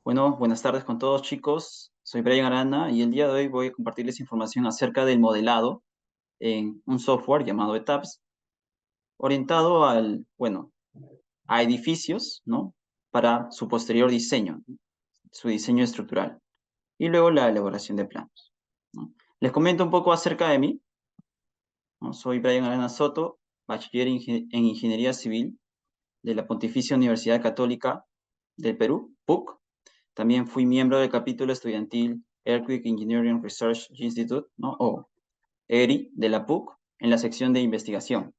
Bueno, buenas tardes con todos, chicos. Soy Brian Arana y el día de hoy voy a compartirles información acerca del modelado en un software llamado ETAPS, orientado a edificios, ¿no? Para su posterior diseño, su diseño estructural y luego la elaboración de planos, ¿no? Les comento un poco acerca de mí, ¿no? Soy Brian Arana Soto, bachiller en Ingeniería Civil de la Pontificia Universidad Católica del Perú, PUC. También fui miembro del capítulo estudiantil Earthquake Engineering Research Institute, ¿no? O ERI, de la PUC, en la sección de investigación.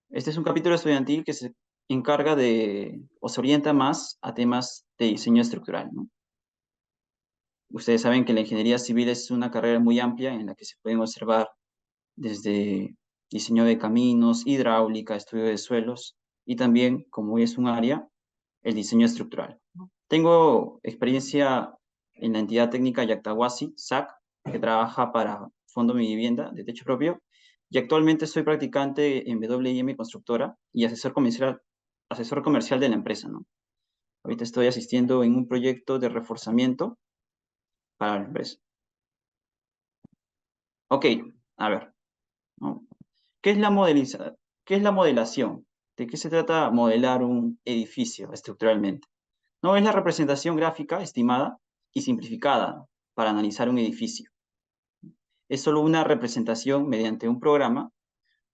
Este es un capítulo estudiantil que se encarga o se orienta más a temas de diseño estructural, ¿no? Ustedes saben que la ingeniería civil es una carrera muy amplia en la que se pueden observar desde diseño de caminos, hidráulica, estudio de suelos y también, como es un área, el diseño estructural. Tengo experiencia en la entidad técnica Yactahuasi, SAC, que trabaja para Fondo Mi Vivienda de Techo Propio, y actualmente soy practicante en WIM Constructora y asesor comercial de la empresa, ¿no? Ahorita estoy asistiendo en un proyecto de reforzamiento para la empresa. Ok, a ver, ¿no? ¿Qué es ¿Qué es la modelación? ¿De qué se trata modelar un edificio estructuralmente? No, es la representación gráfica estimada y simplificada para analizar un edificio. Es solo una representación mediante un programa,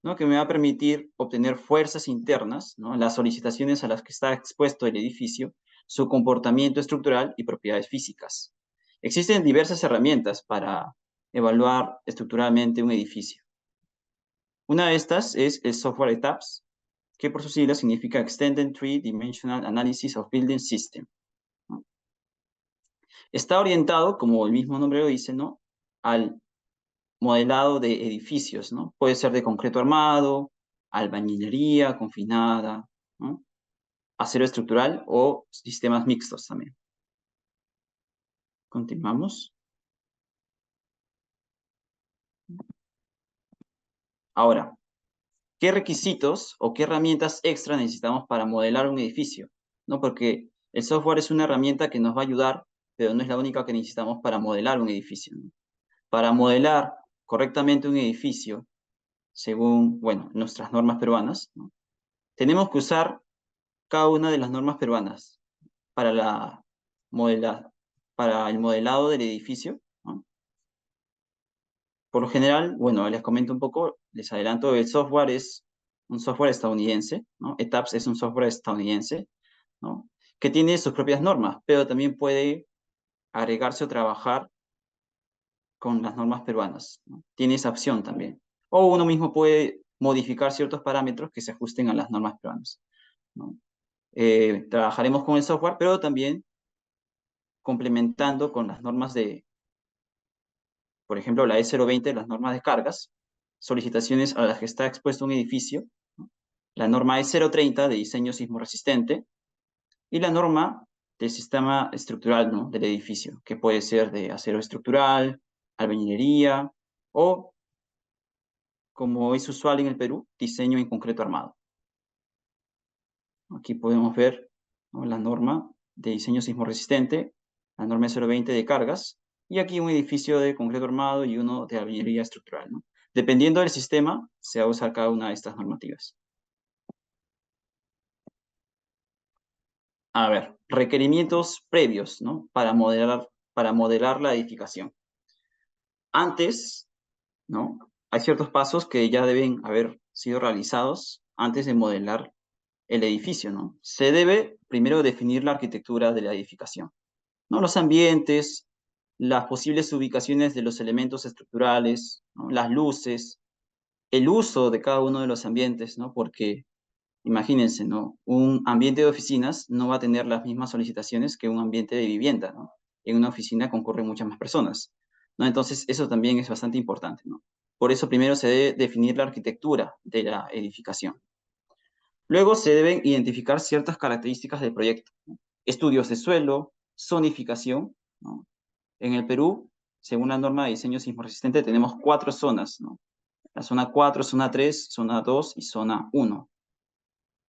¿no? Que me va a permitir obtener fuerzas internas, ¿no? Las solicitaciones a las que está expuesto el edificio, su comportamiento estructural y propiedades físicas. Existen diversas herramientas para evaluar estructuralmente un edificio. Una de estas es el software ETAPS, que por sus siglas significa Extended Three-Dimensional Analysis of Building System, ¿no? Está orientado, como el mismo nombre lo dice, ¿no? Al modelado de edificios, ¿no? Puede ser de concreto armado, albañilería confinada, ¿no? Acero estructural o sistemas mixtos también. Continuamos. Ahora, ¿qué requisitos o qué herramientas extra necesitamos para modelar un edificio? ¿No? Porque el software es una herramienta que nos va a ayudar, pero no es la única que necesitamos para modelar un edificio, ¿no? Para modelar correctamente un edificio, según, bueno, nuestras normas peruanas, ¿no? Tenemos que usar cada una de las normas peruanas para, modela, para el modelado del edificio, ¿no? Por lo general, bueno, les comento un poco, les adelanto, el software es un software estadounidense, ¿no? ETAPS es un software estadounidense, ¿no? Que tiene sus propias normas, pero también puede agregarse o trabajar con las normas peruanas, ¿no? Tiene esa opción también. O uno mismo puede modificar ciertos parámetros que se ajusten a las normas peruanas, ¿no? Trabajaremos con el software, pero también complementando con las normas por ejemplo, la E020, las normas de cargas, solicitaciones a las que está expuesto un edificio, ¿no? La norma E030 de diseño sismo resistente y la norma del sistema estructural, ¿no? Del edificio, que puede ser de acero estructural, albañilería o, como es usual en el Perú, diseño en concreto armado. Aquí podemos ver, ¿no? La norma de diseño sismo resistente, la norma E020 de cargas, y aquí un edificio de concreto armado y uno de albañilería estructural, ¿no? Dependiendo del sistema, se va a usar cada una de estas normativas. A ver, requerimientos previos, ¿no? Para modelar la edificación. Antes, ¿no? Hay ciertos pasos que ya deben haber sido realizados antes de modelar el edificio, ¿no? Se debe primero definir la arquitectura de la edificación, ¿no? Los ambientes, las posibles ubicaciones de los elementos estructurales, ¿no? Las luces, el uso de cada uno de los ambientes, ¿no? Porque imagínense, ¿no? Un ambiente de oficinas no va a tener las mismas solicitaciones que un ambiente de vivienda, ¿no? En una oficina concurren muchas más personas, ¿no? Entonces, eso también es bastante importante, ¿no? Por eso primero se debe definir la arquitectura de la edificación. Luego se deben identificar ciertas características del proyecto, ¿no? Estudios de suelo, zonificación, ¿no? En el Perú, según la norma de diseño sismo resistente, tenemos 4 zonas, ¿no? La zona 4, zona 3, zona 2 y zona 1.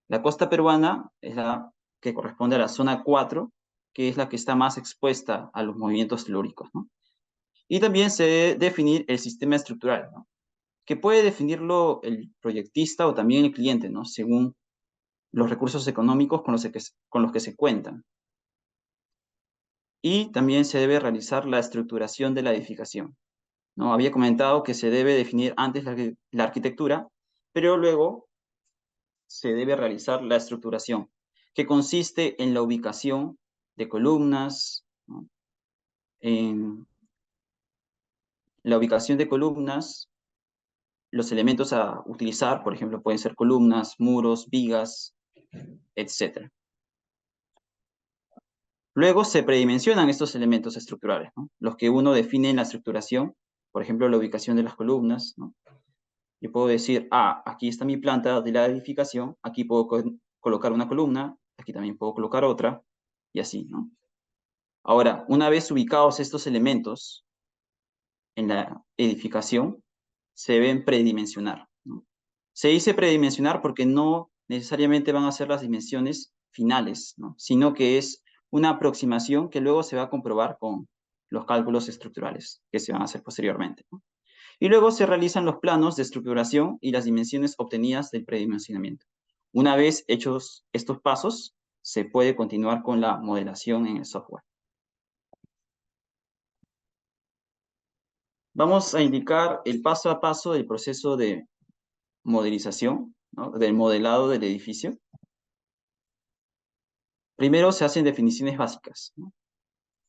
La costa peruana es la que corresponde a la zona 4 que es la que está más expuesta a los movimientos telúricos, ¿no? Y también se debe definir el sistema estructural, ¿no? Que puede definirlo el proyectista o también el cliente, ¿no? Según los recursos económicos con los que se cuentan. Y también se debe realizar la estructuración de la edificación, ¿no? Había comentado que se debe definir antes la arquitectura, pero luego se debe realizar la estructuración, que consiste en la ubicación de columnas, ¿no? En la ubicación de columnas, los elementos a utilizar, por ejemplo, pueden ser columnas, muros, vigas, etc. Luego se predimensionan estos elementos estructurales, ¿no? Los que uno define en la estructuración, por ejemplo, la ubicación de las columnas, ¿no? Yo puedo decir, aquí está mi planta de la edificación, aquí puedo colocar una columna, aquí también puedo colocar otra, y así, ¿no? Ahora, una vez ubicados estos elementos en la edificación, se deben predimensionar, ¿no? Se dice predimensionar porque no necesariamente van a ser las dimensiones finales, ¿no? Sino que es una aproximación que luego se va a comprobar con los cálculos estructurales que se van a hacer posteriormente, ¿no? Y luego se realizan los planos de estructuración y las dimensiones obtenidas del predimensionamiento. Una vez hechos estos pasos, se puede continuar con la modelación en el software. Vamos a indicar el paso a paso del proceso de modelización, ¿no? Del modelado del edificio. Primero se hacen definiciones básicas, ¿no?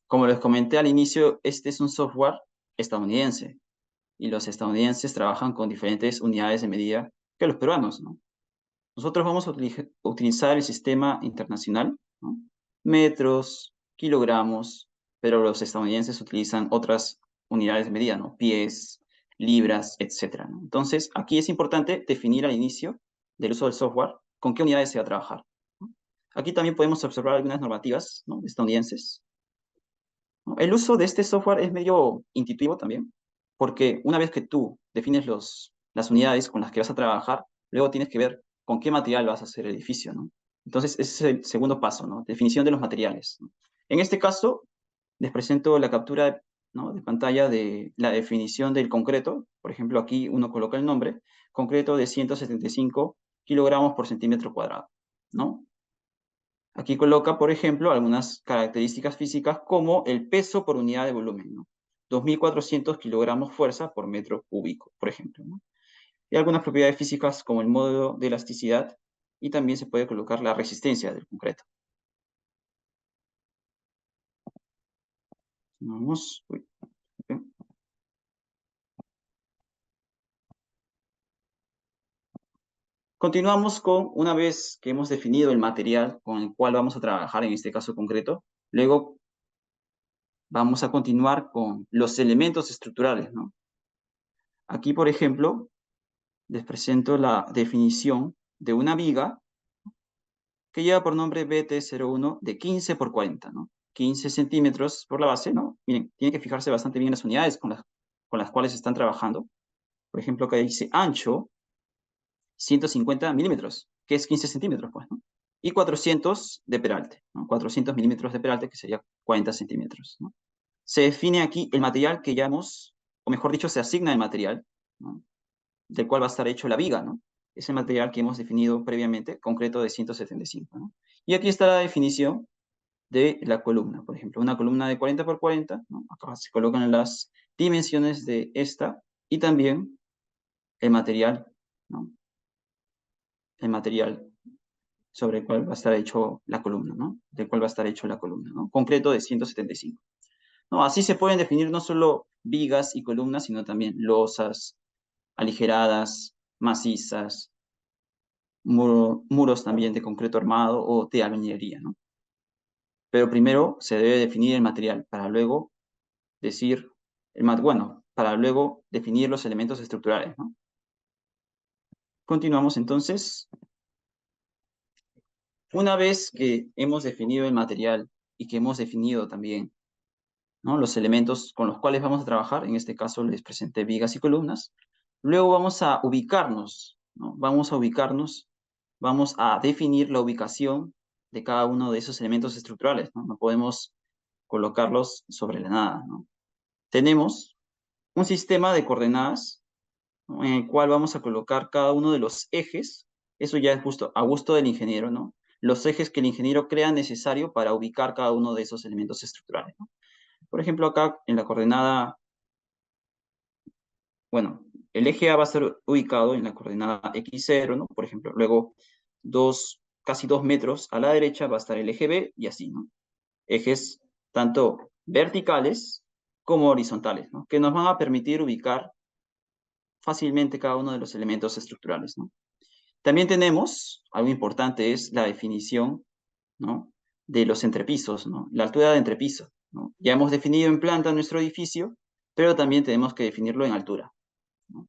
Como les comenté al inicio, este es un software estadounidense y los estadounidenses trabajan con diferentes unidades de medida que los peruanos, ¿no? Nosotros vamos a utilizar el sistema internacional, ¿no? Metros, kilogramos, pero los estadounidenses utilizan otras unidades de medida, ¿no? Pies, libras, etcétera, ¿no? Entonces, aquí es importante definir al inicio del uso del software con qué unidades se va a trabajar, ¿no? Aquí también podemos observar algunas normativas, ¿no? Estadounidenses, ¿no? El uso de este software es medio intuitivo también, porque una vez que tú defines las unidades con las que vas a trabajar, luego tienes que ver con qué material vas a hacer el edificio, ¿no? Entonces, ese es el segundo paso, ¿no? Definición de los materiales, ¿no? En este caso, les presento la captura, ¿no? de pantalla de la definición del concreto. Por ejemplo, aquí uno coloca el nombre, concreto de 175 kilogramos por centímetro cuadrado, ¿no? Aquí coloca, por ejemplo, algunas características físicas como el peso por unidad de volumen, ¿no? 2.400 kilogramos fuerza por metro cúbico, por ejemplo, ¿no? Y algunas propiedades físicas como el módulo de elasticidad y también se puede colocar la resistencia del concreto. Vamos. Uy, ok. Continuamos con, una vez que hemos definido el material con el cual vamos a trabajar en este caso concreto, luego vamos a continuar con los elementos estructurales, ¿no? Aquí, por ejemplo, les presento la definición de una viga que lleva por nombre BT01 de 15 por 40, ¿no? 15 centímetros por la base, ¿no? Miren, tienen que fijarse bastante bien en las unidades con las cuales están trabajando. Por ejemplo, acá dice ancho, 150 milímetros, que es 15 centímetros, pues, ¿no? Y 400 de peralte, ¿no? 400 milímetros de peralte, que sería 40 centímetros, ¿no? Se define aquí el material que ya o mejor dicho, se asigna el material, ¿no? Del cual va a estar hecho la viga, ¿no? Ese material que hemos definido previamente, concreto de 175, ¿no? Y aquí está la definición de la columna, por ejemplo, una columna de 40 por 40, ¿no? Acá se colocan las dimensiones de esta y también el material, ¿no? El material sobre el cual va a estar hecho la columna, ¿no? Del cual va a estar hecho la columna, ¿no? Concreto de 175. ¿No? Así se pueden definir no solo vigas y columnas, sino también losas, aligeradas, macizas, muros también de concreto armado o de albañilería, ¿no? Pero primero se debe definir el material para luego decir, bueno, para luego definir los elementos estructurales, ¿no? Continuamos entonces. Una vez que hemos definido el material y que hemos definido también, ¿no? los elementos con los cuales vamos a trabajar, en este caso les presenté vigas y columnas, luego vamos a ubicarnos, ¿no? Vamos a definir la ubicación de cada uno de esos elementos estructurales, ¿no? No podemos colocarlos sobre la nada, ¿no? Tenemos un sistema de coordenadas, ¿no? En el cual vamos a colocar cada uno de los ejes, eso ya es justo a gusto del ingeniero, ¿no? Los ejes que el ingeniero crea necesario para ubicar cada uno de esos elementos estructurales, ¿no? Por ejemplo, acá en la coordenada, bueno, el eje A va a ser ubicado en la coordenada x0, ¿no? Por ejemplo, luego casi 2 metros a la derecha va a estar el eje B y así, ¿no? Ejes tanto verticales como horizontales, ¿no? Que nos van a permitir ubicar fácilmente cada uno de los elementos estructurales, ¿no? También tenemos, algo importante es la definición, ¿no? De los entrepisos, ¿no? La altura de entrepiso, ¿no? Ya hemos definido en planta nuestro edificio, pero también tenemos que definirlo en altura, ¿no?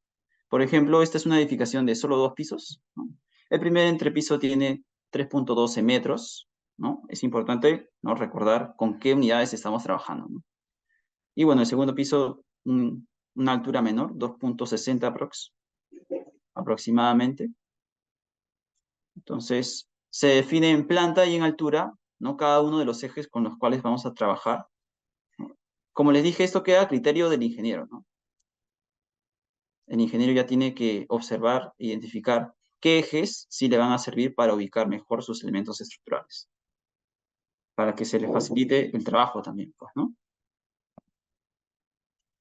Por ejemplo, esta es una edificación de solo 2 pisos, ¿no? El primer entrepiso tiene 3.12 metros, ¿no? Es importante, ¿no? Recordar con qué unidades estamos trabajando, ¿no? Y bueno, el segundo piso, una altura menor, 2.60 aproximadamente. Entonces, se define en planta y en altura, ¿no? Cada uno de los ejes con los cuales vamos a trabajar. Como les dije, esto queda a criterio del ingeniero, ¿no? El ingeniero ya tiene que observar, identificar qué ejes sí le van a servir para ubicar mejor sus elementos estructurales, para que se le facilite el trabajo también, pues, ¿no?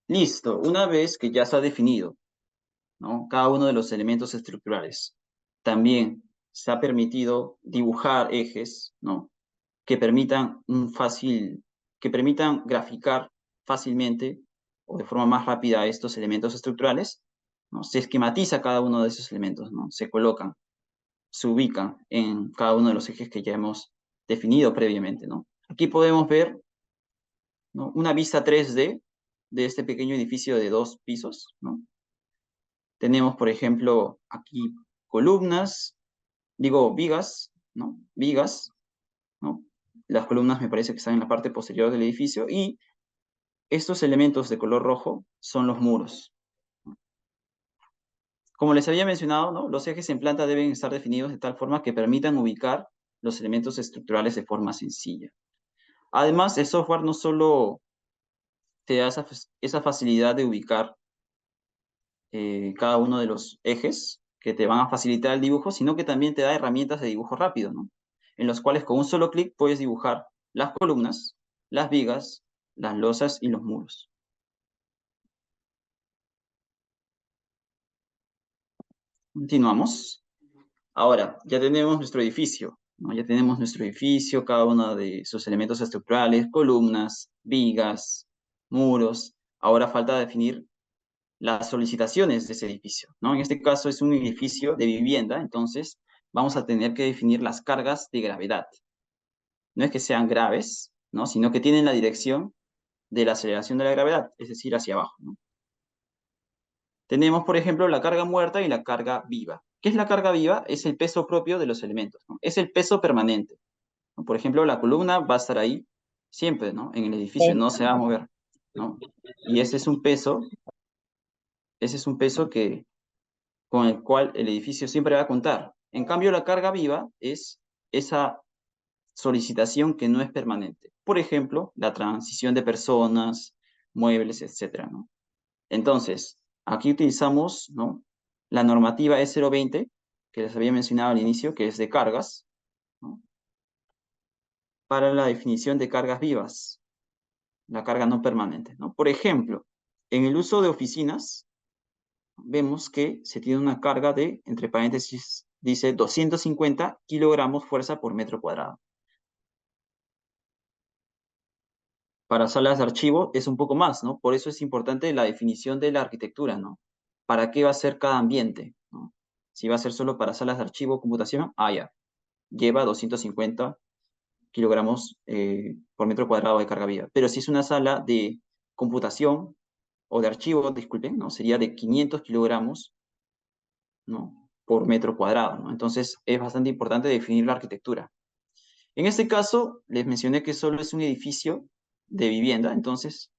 Listo, una vez que ya se ha definido, ¿no? Cada uno de los elementos estructurales, también se ha permitido dibujar ejes, ¿no? Que permitan que permitan graficar fácilmente o de forma más rápida estos elementos estructurales, ¿no? Se esquematiza cada uno de esos elementos, ¿no? Se colocan, se ubican en cada uno de los ejes que ya hemos definido previamente, ¿no? Aquí podemos ver, ¿no? Una vista 3D de este pequeño edificio de 2 pisos, ¿no? Tenemos, por ejemplo, aquí columnas, digo vigas, ¿no? Vigas, ¿no? Las columnas me parece que están en la parte posterior del edificio y estos elementos de color rojo son los muros. Como les había mencionado, ¿no? Los ejes en planta deben estar definidos de tal forma que permitan ubicar los elementos estructurales de forma sencilla. Además, el software no solo te da esa facilidad de ubicar cada uno de los ejes que te van a facilitar el dibujo, sino que también te da herramientas de dibujo rápido, ¿no? En los cuales con un solo clic puedes dibujar las columnas, las vigas, las losas y los muros. Continuamos. Ahora, ya tenemos nuestro edificio, ¿no? Ya tenemos nuestro edificio, cada uno de sus elementos estructurales, columnas, vigas, muros. Ahora falta definir las solicitaciones de ese edificio, ¿no? En este caso es un edificio de vivienda, entonces vamos a tener que definir las cargas de gravedad. No es que sean graves, ¿no? Sino que tienen la dirección de la aceleración de la gravedad, es decir, hacia abajo, ¿no? Tenemos, por ejemplo, la carga muerta y la carga viva. ¿Qué es la carga viva? Es el peso propio de los elementos, ¿no? Es el peso permanente, ¿no? Por ejemplo, la columna va a estar ahí siempre, ¿no? En el edificio, no se va a mover, ¿no? Y ese es un peso con el cual el edificio siempre va a contar. En cambio, la carga viva es esa solicitación que no es permanente. Por ejemplo, la transición de personas, muebles, etcétera, ¿no? Entonces, aquí utilizamos, ¿no? La normativa E020, que les había mencionado al inicio, que es de cargas, ¿no? Para la definición de cargas vivas, la carga no permanente, ¿no? Por ejemplo, en el uso de oficinas, vemos que se tiene una carga de, entre paréntesis, dice 250 kilogramos fuerza por metro cuadrado. Para salas de archivo es un poco más, ¿no? Por eso es importante la definición de la arquitectura, ¿no? ¿Para qué va a ser cada ambiente, ¿no? Si va a ser solo para salas de archivo o computación, ya, lleva 250 kilogramos por metro cuadrado de carga viva. Pero si es una sala de computación o de archivo, disculpen, ¿no? Sería de 500 kilogramos, ¿no? Por metro cuadrado, ¿no? Entonces es bastante importante definir la arquitectura. En este caso, les mencioné que solo es un edificio de vivienda, entonces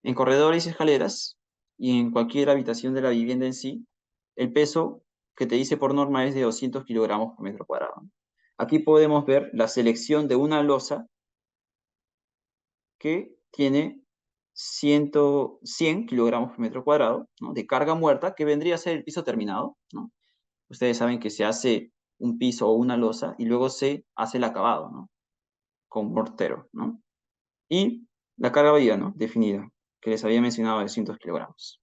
en corredores y escaleras y en cualquier habitación de la vivienda en sí, el peso que te dice por norma es de 200 kilogramos por metro cuadrado. aquí podemos ver la selección de una losa que tiene 100 kilogramos por metro cuadrado, ¿no?, de carga muerta, que vendría a ser el piso terminado, ¿no? Ustedes saben que se hace un piso o una losa y luego se hace el acabado, ¿no?, con mortero, ¿no? Y la carga viva, ¿no?, definida, que les había mencionado de 200 kilogramos.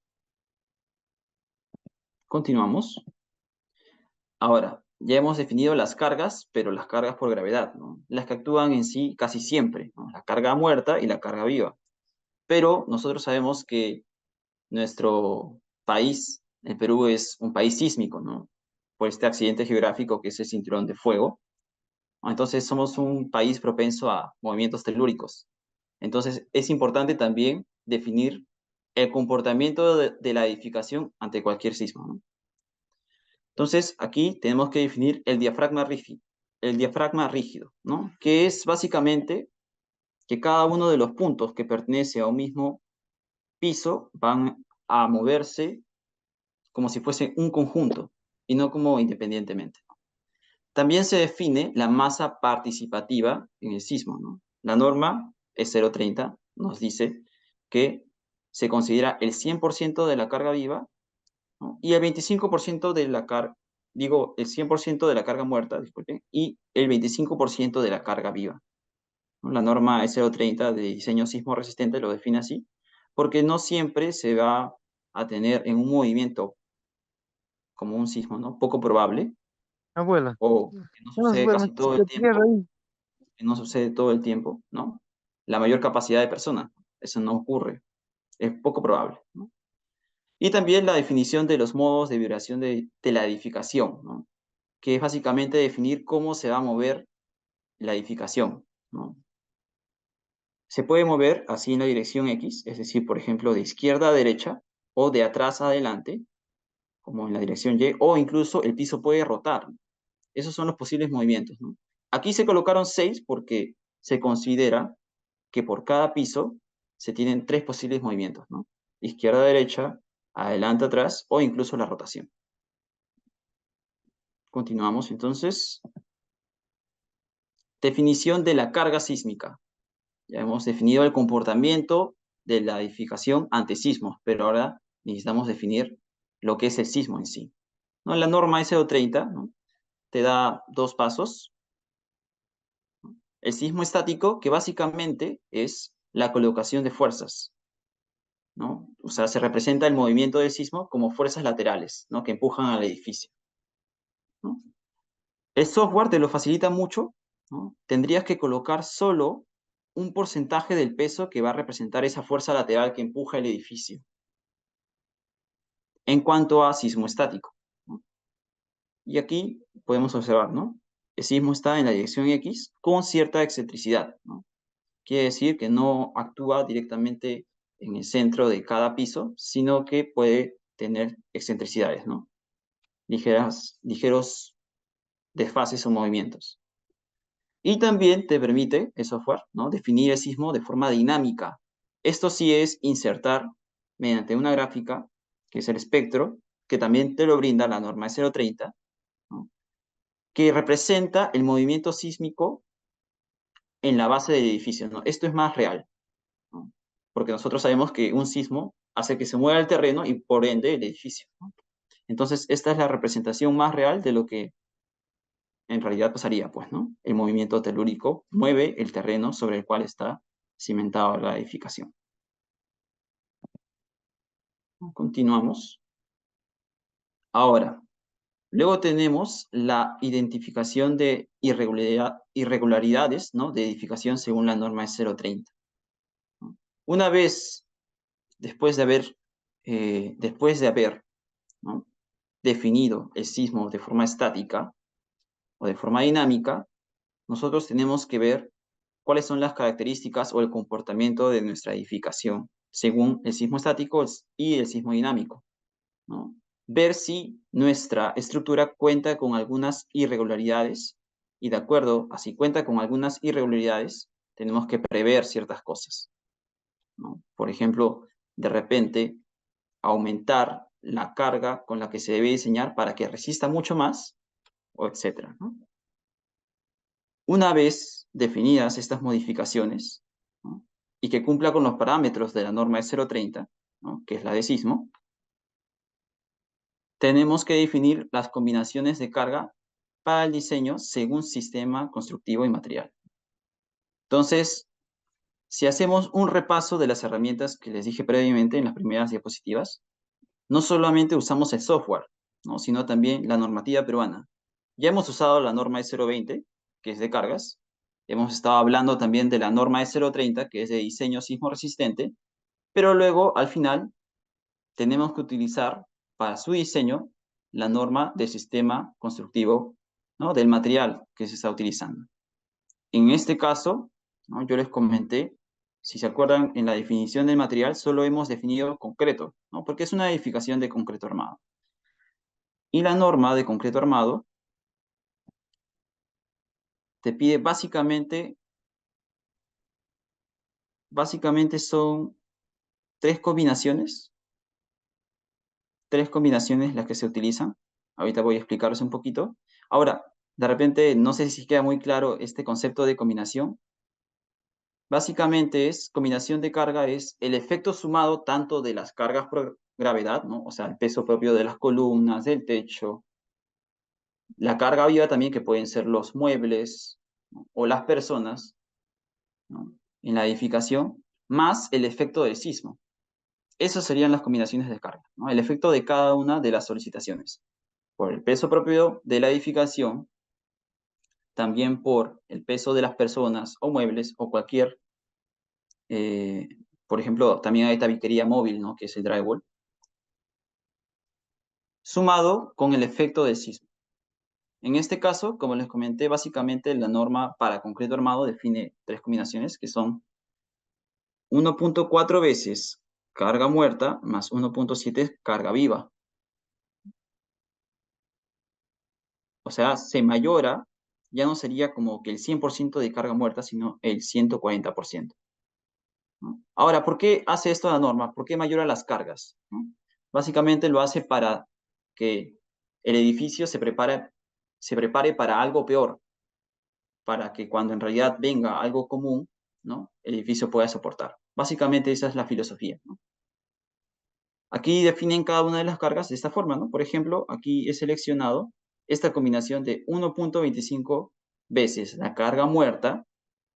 Continuamos. Ahora, ya hemos definido las cargas, pero las cargas por gravedad, ¿no?, las que actúan en sí casi siempre, ¿no?, la carga muerta y la carga viva. Pero nosotros sabemos que nuestro país, el Perú, es un país sísmico, ¿no?, por este accidente geográfico que es el cinturón de fuego. Entonces somos un país propenso a movimientos telúricos. Entonces es importante también definir el comportamiento de la edificación ante cualquier sismo, ¿no? Entonces aquí tenemos que definir el diafragma rígido, ¿no?, que es básicamente que cada uno de los puntos que pertenece a un mismo piso van a moverse como si fuese un conjunto y no como independientemente. También se define la masa participativa en el sismo, ¿no? La norma es 0,30, nos dice que se considera el 100% de la carga viva, ¿no?, y el 25% de la carga, digo, el 100% de la carga muerta, disculpen, y el 25% de la carga viva, ¿no? La norma es 0,30 de diseño sismo resistente, lo define así, porque no siempre se va a tener en un movimiento como un sismo, ¿no?, poco probable, Abuela, o que no no es sucede bueno, casi todo el se pierde tiempo, ahí. que no sucede todo el tiempo, ¿no? La mayor capacidad de personas, eso no ocurre, es poco probable, ¿no? Y también la definición de los modos de vibración de la edificación, ¿no?, que es básicamente definir cómo se va a mover la edificación, ¿no? Se puede mover así en la dirección X, es decir, por ejemplo, de izquierda a derecha o de atrás a adelante, como en la dirección Y, o incluso el piso puede rotar. Esos son los posibles movimientos, ¿no? Aquí se colocaron 6 porque se considera que por cada piso se tienen 3 posibles movimientos, ¿no? Izquierda a derecha, adelante atrás o incluso la rotación. Continuamos entonces. Definición de la carga sísmica. Ya hemos definido el comportamiento de la edificación ante sismos, pero ahora necesitamos definir lo que es el sismo en sí, ¿no? La norma SO30, ¿no?, te da 2 pasos. El sismo estático, que básicamente es la colocación de fuerzas, ¿no? O sea, se representa el movimiento del sismo como fuerzas laterales, ¿no?, que empujan al edificio, ¿no? El software te lo facilita mucho, ¿no? Tendrías que colocar solo un porcentaje del peso que va a representar esa fuerza lateral que empuja el edificio. En cuanto a sismo estático, ¿no? Y aquí podemos observar, ¿no?, el sismo está en la dirección X con cierta excentricidad, ¿no? Quiere decir que no actúa directamente en el centro de cada piso, sino que puede tener excentricidades, ¿no?, ligeros desfases o movimientos. Y también te permite el software, ¿no?, definir el sismo de forma dinámica. Esto sí es insertar mediante una gráfica, que es el espectro, que también te lo brinda la norma 030, ¿no?, que representa el movimiento sísmico en la base del edificio, ¿no? Esto es más real, ¿no?, porque nosotros sabemos que un sismo hace que se mueva el terreno y por ende el edificio, ¿no? Entonces, esta es la representación más real de lo que en realidad pasaría, pues, ¿no? El movimiento telúrico mueve el terreno sobre el cual está cimentada la edificación. Continuamos. Ahora, luego tenemos la identificación de irregularidades, ¿no?, de edificación según la norma 030, ¿no? Una vez, después de haber, ¿no?, definido el sismo de forma estática o de forma dinámica, nosotros tenemos que ver cuáles son las características o el comportamiento de nuestra edificación según el sismo estático y el sismo dinámico, ¿no? Ver si nuestra estructura cuenta con algunas irregularidades y de acuerdo a si cuenta con algunas irregularidades, tenemos que prever ciertas cosas, ¿no? Por ejemplo, de repente, aumentar la carga con la que se debe diseñar para que resista mucho más, o etcétera, ¿no? Una vez definidas estas modificaciones, ¿no? Y que cumpla con los parámetros de la norma E030, ¿no? Que es la de sismo, tenemos que definir las combinaciones de carga para el diseño según sistema constructivo y material. Entonces, si hacemos un repaso de las herramientas que les dije previamente en las primeras diapositivas, no solamente usamos el software, ¿no? Sino también la normativa peruana. Ya hemos usado la norma E020, que es de cargas. Hemos estado hablando también de la norma E030, que es de diseño sismo resistente. Pero luego, al final, tenemos que utilizar para su diseño la norma del sistema constructivo, ¿no? Del material que se está utilizando. En este caso, ¿no? Yo les comenté, si se acuerdan, en la definición del material solo hemos definido concreto, ¿no? Porque es una edificación de concreto armado. Y la norma de concreto armado te pide básicamente son tres combinaciones las que se utilizan. Ahorita voy a explicarles un poquito. Ahora, de repente, no sé si queda muy claro este concepto de combinación. Básicamente combinación de carga es el efecto sumado tanto de las cargas por gravedad, ¿no? O sea, el peso propio de las columnas, del techo, la carga viva también, que pueden ser los muebles, ¿no? O las personas, ¿no? En la edificación, más el efecto del sismo. Esas serían las combinaciones de carga, ¿no? El efecto de cada una de las solicitaciones. Por el peso propio de la edificación, también por el peso de las personas o muebles o cualquier, por ejemplo, también hay tabiquería móvil, ¿no? Que es el drywall, sumado con el efecto del sismo. En este caso, como les comenté, básicamente la norma para concreto armado define tres combinaciones que son 1.4 veces carga muerta más 1.7 carga viva. O sea, se mayora, ya no sería como que el 100% de carga muerta, sino el 140%. ¿No? Ahora, ¿por qué hace esto la norma? ¿Por qué mayora las cargas? ¿No? Básicamente lo hace para que el edificio se prepare para algo peor, para que cuando en realidad venga algo común, ¿no? El edificio pueda soportar. Básicamente esa es la filosofía, ¿no? Aquí definen cada una de las cargas de esta forma, ¿no? Por ejemplo, aquí he seleccionado esta combinación de 1.25 veces la carga muerta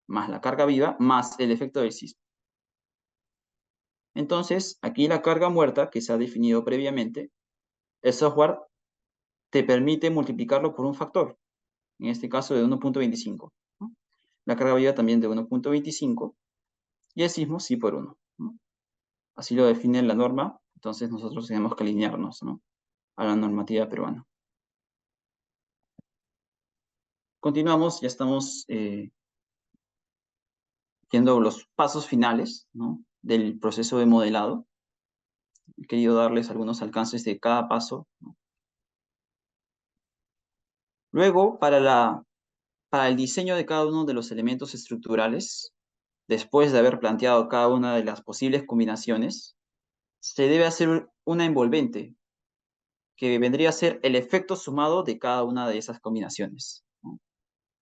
más la carga viva más el efecto del sismo. Entonces, aquí la carga muerta que se ha definido previamente, el software te permite multiplicarlo por un factor, en este caso de 1.25, ¿no? La carga viva también de 1.25 y el sismo sí por 1, ¿no? Así lo define la norma, entonces nosotros tenemos que alinearnos, ¿no? A la normativa peruana. Continuamos, ya estamos viendo los pasos finales, ¿no? Del proceso de modelado. He querido darles algunos alcances de cada paso, ¿no? Luego, para el diseño de cada uno de los elementos estructurales, después de haber planteado cada una de las posibles combinaciones, se debe hacer una envolvente, que vendría a ser el efecto sumado de cada una de esas combinaciones, ¿no?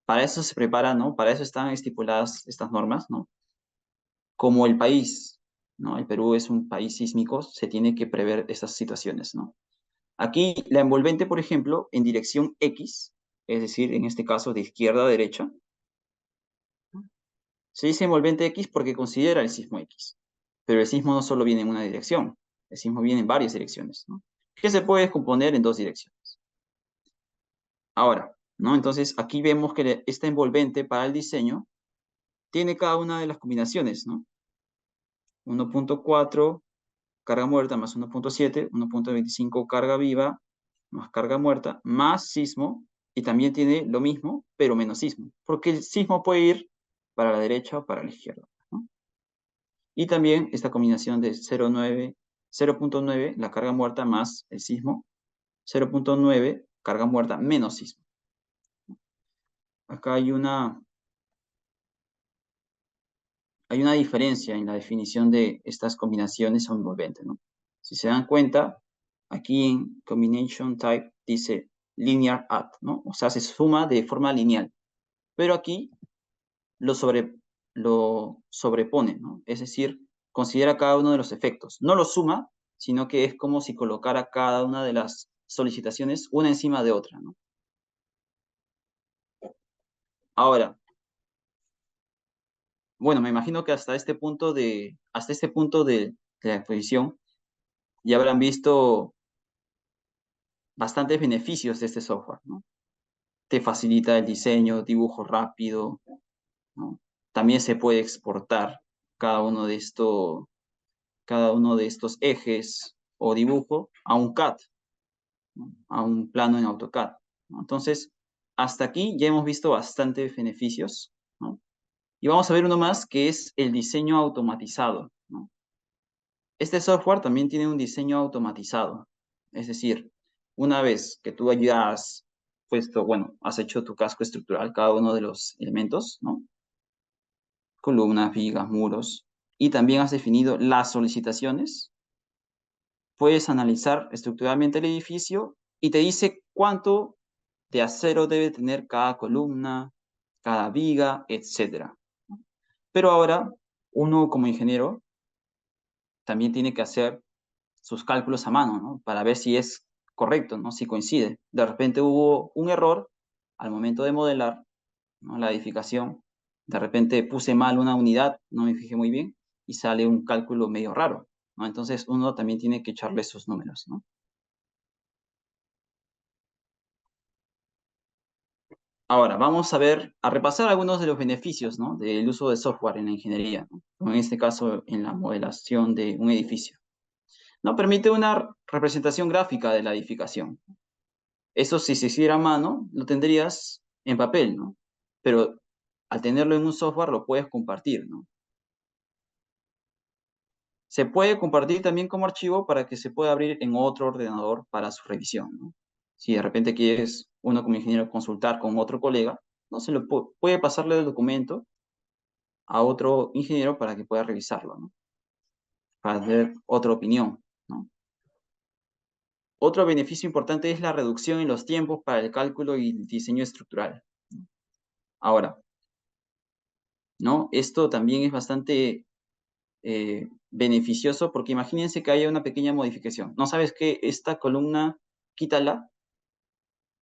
Para eso se prepara, ¿no? Para eso están estipuladas estas normas, ¿no? Como el país, ¿no? El Perú es un país sísmico, se tiene que prever estas situaciones, ¿no? Aquí la envolvente, por ejemplo, en dirección X, es decir, en este caso de izquierda a derecha, se dice envolvente X porque considera el sismo X. Pero el sismo no solo viene en una dirección, el sismo viene en varias direcciones, ¿no? Que se puede componer en dos direcciones. Ahora, ¿no? Entonces, aquí vemos que esta envolvente para el diseño tiene cada una de las combinaciones, ¿no? 1.4 carga muerta más 1.7, 1.25 carga viva más carga muerta más sismo, y también tiene lo mismo, pero menos sismo, porque el sismo puede ir para la derecha o para la izquierda, ¿no? Y también esta combinación de 0.9, la carga muerta más el sismo, 0.9 carga muerta menos sismo. Acá hay una diferencia en la definición de estas combinaciones o envolventes, ¿no? Si se dan cuenta, aquí en Combination Type dice Linear Add, ¿no? O sea, se suma de forma lineal. pero aquí lo sobrepone, ¿no? Es decir, considera cada uno de los efectos. No lo suma, sino que es como si colocara cada una de las solicitaciones una encima de otra, ¿no? Ahora, bueno, me imagino que hasta este punto de la exposición ya habrán visto bastantes beneficios de este software, ¿no? Te facilita el diseño, dibujo rápido, ¿no? También se puede exportar cada uno de cada uno de estos ejes o dibujo a un CAD, ¿no? A un plano en AutoCAD, ¿no? Entonces, hasta aquí ya hemos visto bastantes beneficios, ¿no? Y vamos a ver uno más que es el diseño automatizado, ¿no? Este software también tiene un diseño automatizado. Es decir, una vez que tú ya has puesto, bueno, has hecho tu casco estructural, cada uno de los elementos, ¿no? Columnas, vigas, muros, y también has definido las solicitaciones, puedes analizar estructuralmente el edificio y te dice cuánto de acero debe tener cada columna, cada viga, etcétera. Pero ahora, uno como ingeniero también tiene que hacer sus cálculos a mano, ¿no? Para ver si es correcto, ¿no? Si coincide. De repente hubo un error al momento de modelar, ¿no? La edificación. De repente puse mal una unidad, no me fijé muy bien, y sale un cálculo medio raro, ¿no? Entonces uno también tiene que echarle esos números, ¿no? Ahora, vamos a repasar algunos de los beneficios, ¿no? Del uso de software en la ingeniería, ¿no? Como en este caso, en la modelación de un edificio. ¿No? Permite una representación gráfica de la edificación. Eso si se hiciera a mano, lo tendrías en papel, ¿no? Pero al tenerlo en un software lo puedes compartir, ¿no? Se puede compartir también como archivo para que se pueda abrir en otro ordenador para su revisión, ¿no? Si de repente quieres, uno como ingeniero, consultar con otro colega, no se lo puede pasarle el documento a otro ingeniero para que pueda revisarlo, ¿no? Para tener otra opinión, ¿no? Otro beneficio importante es la reducción en los tiempos para el cálculo y el diseño estructural. Ahora, ¿no? Esto también es bastante beneficioso porque imagínense que haya una pequeña modificación. No sabes que esta columna, quítala,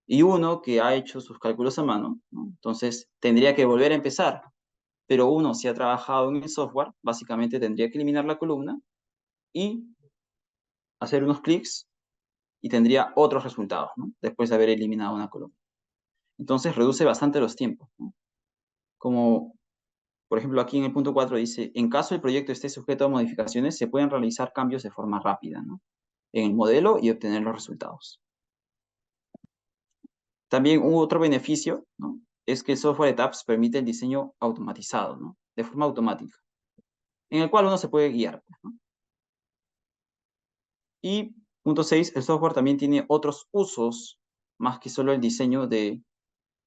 y uno que ha hecho sus cálculos a mano, ¿no? Entonces tendría que volver a empezar. Pero uno, si ha trabajado en el software, básicamente tendría que eliminar la columna y hacer unos clics y tendría otros resultados, ¿no? Después de haber eliminado una columna. Entonces reduce bastante los tiempos, ¿no? Como, por ejemplo, aquí en el punto 4 dice, en caso el proyecto esté sujeto a modificaciones, se pueden realizar cambios de forma rápida, ¿no? En el modelo y obtener los resultados. También un otro beneficio, ¿no? Es que el software de TAPS permite el diseño automatizado, ¿no? De forma automática, en el cual uno se puede guiar, ¿no? Y punto 6, el software también tiene otros usos más que solo el diseño de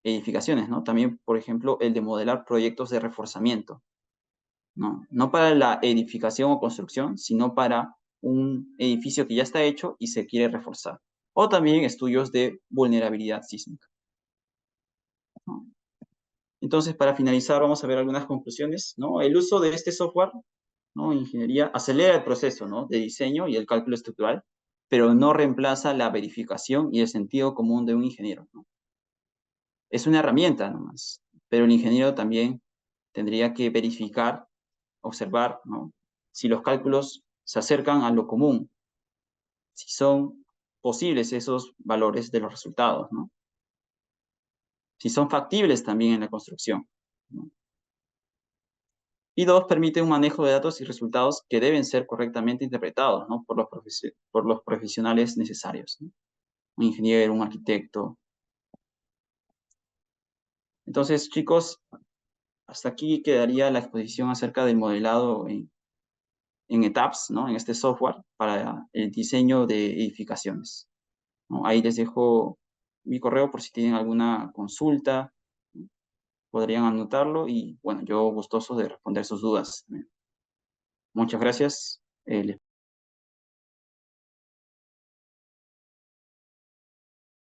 edificaciones, ¿no? También, por ejemplo, el de modelar proyectos de reforzamiento, ¿no? No para la edificación o construcción, sino para un edificio que ya está hecho y se quiere reforzar. O también estudios de vulnerabilidad sísmica, ¿no? Entonces, para finalizar, vamos a ver algunas conclusiones, ¿no? El uso de este software, ¿no? Ingeniería acelera el proceso, ¿no? De diseño y el cálculo estructural, pero no reemplaza la verificación y el sentido común de un ingeniero, ¿no? Es una herramienta nomás, pero el ingeniero también tendría que verificar, observar, ¿no? Si los cálculos se acercan a lo común, si son posibles esos valores de los resultados, ¿no? Si son factibles también en la construcción, ¿no? Y dos, permite un manejo de datos y resultados que deben ser correctamente interpretados, ¿no? Por los profesionales necesarios, ¿no? Un ingeniero, un arquitecto. Entonces, chicos, hasta aquí quedaría la exposición acerca del modelado en ETAPS, ¿no? En este software para el diseño de edificaciones, ¿no? Ahí les dejo mi correo por si tienen alguna consulta, ¿no? Podrían anotarlo y, bueno, yo gustoso de responder sus dudas. Muchas gracias.